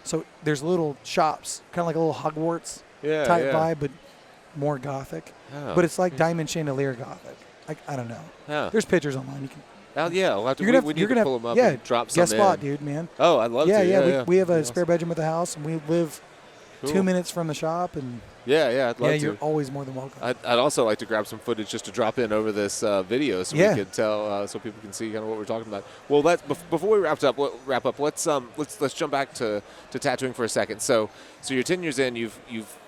So there's little shops, kind of like a little Hogwarts type vibe, but more gothic. But it's like diamond chandelier gothic. I don't know. There's pictures online. You can. I'll have to. We need to pull them up and drop some guest spot, dude, man. Oh, I'd love to. Yeah. We have a spare bedroom at the house, and we live 2 minutes from the shop, and I'd love to. You're always more than welcome. I'd also like to grab some footage just to drop in over this video, so we can tell, so people can see kind of what we're talking about. Well, before we wrap up, let's jump back to tattooing for a second. So you're 10 years in, you've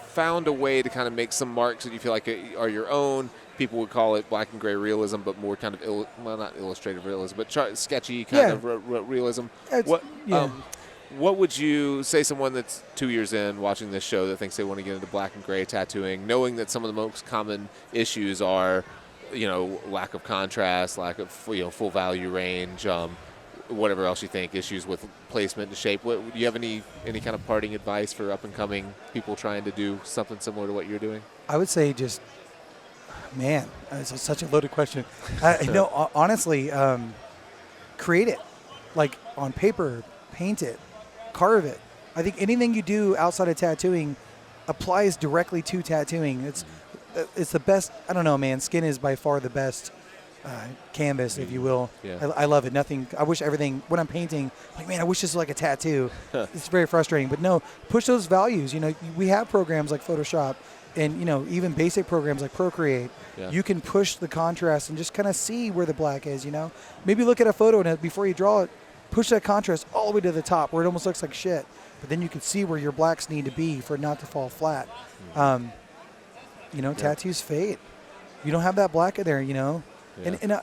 found a way to kind of make some marks that you feel like are your own. people would call it black and gray realism, but more kind of not illustrative realism, but sketchy kind of realism. What would you say someone that's 2 years in watching this show that thinks they want to get into black and gray tattooing, knowing that some of the most common issues are, lack of contrast, lack of full value range, whatever else you think, issues with placement and shape. Do you have any kind of parting advice for up and coming people trying to do something similar to what you're doing? I would say just, man, it's such a loaded question. Honestly, create it, like on paper, paint it, carve it. I think anything you do outside of tattooing applies directly to tattooing. It's the best. I don't know, man. Skin is by far the best canvas, if you will. Yeah. I love it. I wish everything, when I'm painting, like, man, I wish this was like a tattoo. It's very frustrating. But no, push those values. We have programs like Photoshop and, even basic programs like Procreate. Yeah. You can push the contrast and just kind of see where the black is, Maybe look at a photo and before you draw it, push that contrast all the way to the top where it almost looks like shit. But then you can see where your blacks need to be for it not to fall flat. Tattoos fade. You don't have that black in there, Yeah. And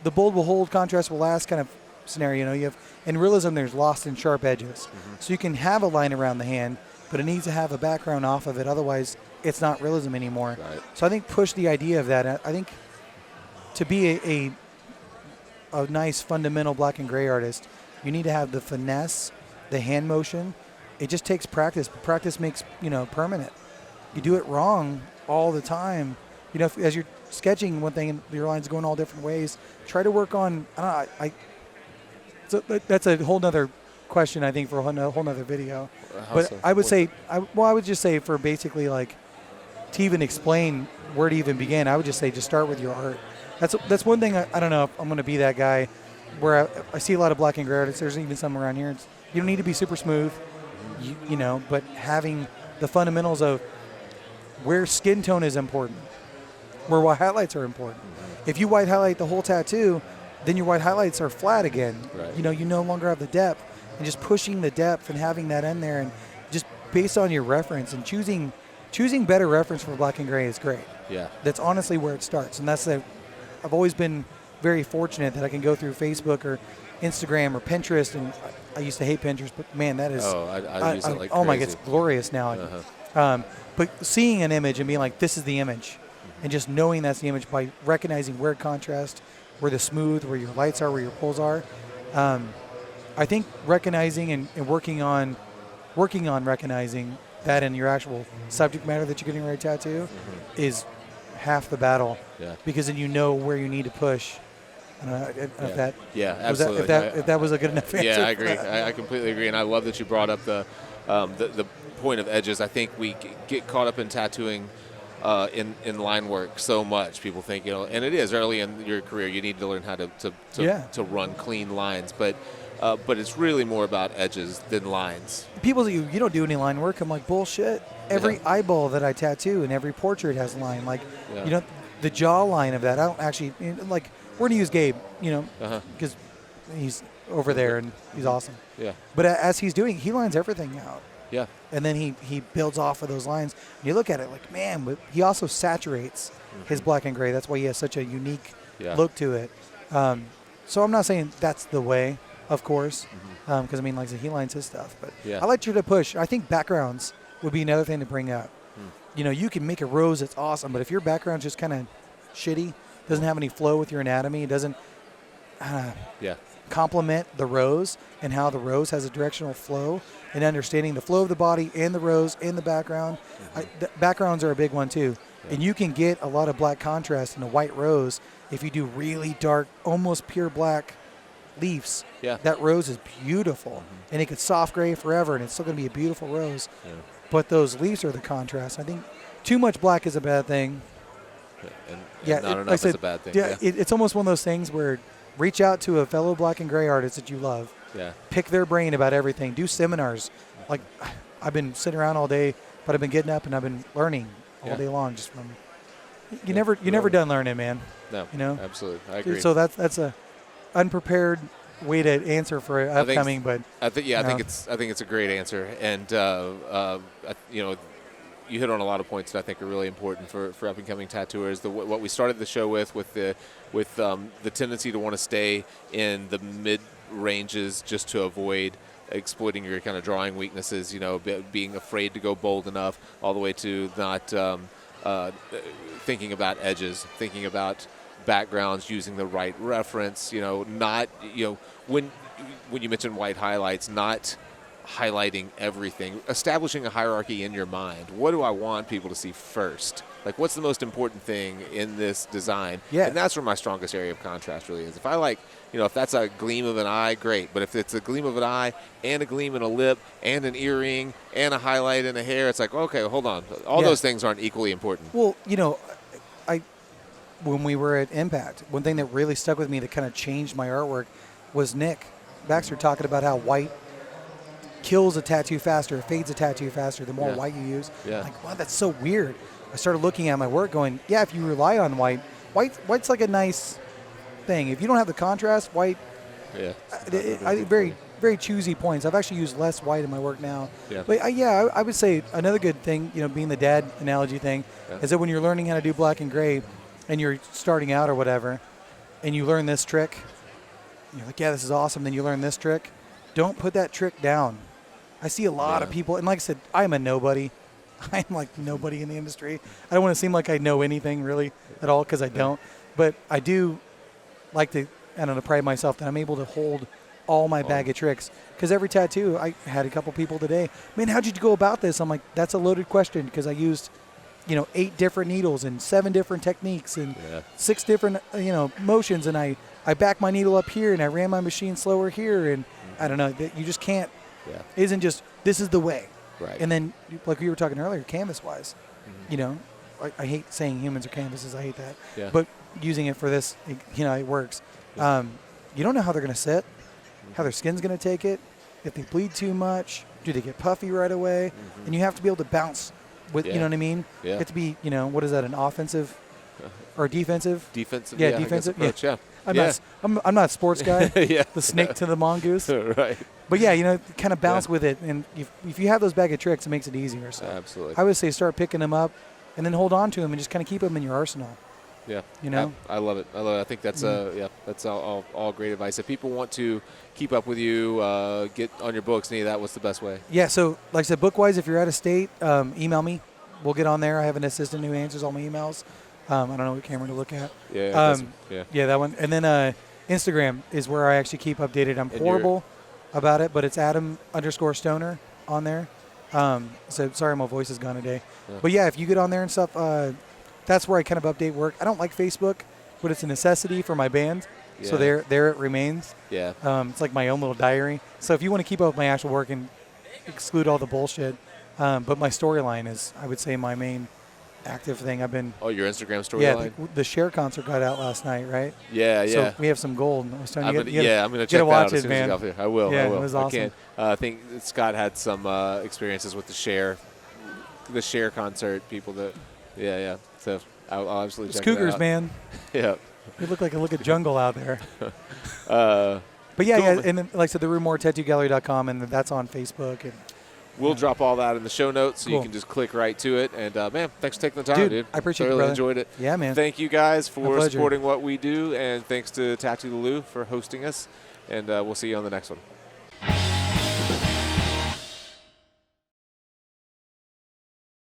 the bold will hold, contrast will last kind of scenario. You have in realism, there's lost and sharp edges, so you can have a line around the hand, but it needs to have a background off of it. Otherwise, it's not realism anymore. Right. So I think push the idea of that. I think to be a nice fundamental black and gray artist, you need to have the finesse, the hand motion. It just takes practice. But practice makes permanent. You do it wrong all the time. As you're sketching one thing and your line's going all different ways, try to work on. So that's a whole nother question, I think, for a whole nother video. But so? I would say, I would just say for basically like to even explain where to even begin, I would just say just start with your art. That's one thing. I don't know if I'm going to be that guy where I see a lot of black and gray artists. There's even some around here. You don't need to be super smooth, but having the fundamentals of where skin tone is important, where white highlights are important. If you white highlight the whole tattoo, then your white highlights are flat again. Right. You no longer have the depth, and just pushing the depth and having that in there, and just based on your reference and choosing better reference for black and gray is great. Yeah. That's honestly where it starts, and I've always been very fortunate that I can go through Facebook or Instagram or Pinterest, and I used to hate Pinterest, but man, that is I use it like oh my crazy. God, it's glorious now. But seeing an image and being like, this is the image, and just knowing that's the image by recognizing where it contrasts, where the smooth, where your lights are, where your pulls are. I think recognizing and working on recognizing that in your actual subject matter that you're getting ready to tattoo is half the battle. Yeah. Because then you know where you need to push. I don't know if that. Yeah, absolutely. If that was a good enough answer. Yeah, I agree. I completely agree, and I love that you brought up the point of edges. I think we get caught up in tattooing in line work so much. People think, and it is early in your career, you need to learn how to run clean lines, but it's really more about edges than lines. People say, you don't do any line work. I'm like, bullshit. Every eyeball that I tattoo and every portrait has a line. Like, the jaw line of that, I don't actually, like, we're going to use Gabe, because he's over there and he's awesome. Yeah. But as he's doing, he lines everything out. Yeah. And then he builds off of those lines. And you look at it like, man, but he also saturates his black and gray. That's why he has such a unique look to it. So I'm not saying that's the way, of course, because, like I said, he lines his stuff. But I like you to push. I think backgrounds would be another thing to bring up. You can make a rose that's awesome, but if your background's just kind of shitty, doesn't have any flow with your anatomy, it doesn't complement the rose and how the rose has a directional flow, and understanding the flow of the body and the rose and the background. The backgrounds are a big one too. And you can get a lot of black contrast in a white rose if you do really dark, almost pure black leaves. Yeah. That rose is beautiful, and it could soft gray forever, and it's still going to be a beautiful rose. But those leaves are the contrast. I think too much black is a bad thing. And not enough is a bad thing. It's almost one of those things where reach out to a fellow black and gray artist that you love. Yeah. Pick their brain about everything. Do seminars. Like, I've been sitting around all day, but I've been getting up and I've been learning all day long. Just from you're never done learning, man. No. Absolutely, I agree. So that's a unprepared way to answer for upcoming, but I think it's a great answer, and you hit on a lot of points that I think are really important for up and coming tattooers. What we started the show with the tendency to want to stay in the mid ranges just to avoid exploiting your kind of drawing weaknesses. Being afraid to go bold enough, all the way to not thinking about edges, thinking about backgrounds, using the right reference. Not when you mention white highlights, not highlighting everything, establishing a hierarchy in your mind. What do I want people to see first? Like, what's the most important thing in this design? Yeah. And that's where my strongest area of contrast really is. If I like, if that's a gleam of an eye, great. But if it's a gleam of an eye and a gleam in a lip and an earring and a highlight in a hair, it's like, okay, hold on. All those things aren't equally important. Well, when we were at Impact, one thing that really stuck with me that kind of changed my artwork was Nick Baxter talking about how white kills a tattoo faster, fades a tattoo faster the more white you use. Yeah. Like, wow, that's so weird. I started looking at my work going, yeah, if you rely on white's like a nice thing. If you don't have the contrast, white, I very, very choosy points. I've actually used less white in my work now. Yeah. But I would say another good thing, being the dad analogy thing, is that when you're learning how to do black and gray and you're starting out or whatever, and you learn this trick, and you're like, yeah, this is awesome. Then you learn this trick. Don't put that trick down. I see a lot of people, and like I said, I'm a nobody. I'm like nobody in the industry. I don't want to seem like I know anything really at all, because I don't. But I do like to, pride myself that I'm able to hold all my bag of tricks. Because every tattoo, I had a couple people today, man, how'd you go about this? I'm like, that's a loaded question, because I used, 8 different needles and 7 different techniques and 6 different, motions. And I backed my needle up here and I ran my machine slower here. And I don't know, you just can't. Yeah. Isn't just, this is the way. Right. And then, like we were talking earlier, canvas-wise, I hate saying humans are canvases. I hate that. Yeah. But using it for this, it works. Yeah. You don't know how they're going to sit, how their skin's going to take it, if they bleed too much, do they get puffy right away? And you have to be able to bounce with, you know what I mean? Yeah. You have to be, what is that, an offensive or defensive? Defensive. Yeah, defensive. Approach, yeah. I'm not a sports guy. The snake to the mongoose. Right. But kind of bounce with it, and if you have those bag of tricks, it makes it easier. So absolutely. I would say start picking them up, and then hold on to them, and just kind of keep them in your arsenal. Yeah. I love it. I think that's that's all great advice. If people want to keep up with you, get on your books, any of that, what's the best way? Yeah. So like I said, book-wise, if you're out of state, email me. We'll get on there. I have an assistant who answers all my emails. I don't know what camera to look at. Yeah. Yeah, that one. And then Instagram is where I actually keep updated. I'm horrible about it, but it's Adam_Stoner on there. So sorry, my voice is gone today. Yeah. But if you get on there and stuff, that's where I kind of update work. I don't like Facebook, but it's a necessity for my band. Yeah. So there it remains. Yeah. It's like my own little diary. So if you want to keep up with my actual work and exclude all the bullshit, but my storyline is, I would say, my main active thing. I've been. Oh, your Instagram storyline. Yeah, the Cher concert got out last night, right? Yeah. So we have some gold. I was telling I'm gonna check that out as soon as you get off here. I will. Yeah, it was awesome. I think Scott had some experiences with the Cher concert. People that. Yeah. So I'll absolutely check Cougars, that out. man. Yeah. It looked like a jungle out there. But cool. And then, like I said, the RumoreTattooGallery.com, and that's on Facebook. And we'll drop all that in the show notes, so you can just click right to it. And, man, thanks for taking the time, dude. I appreciate it, really brother. enjoyed it. Yeah, man. Thank you guys for supporting what we do, and thanks to Tattoo Lou for hosting us. And we'll see you on the next one.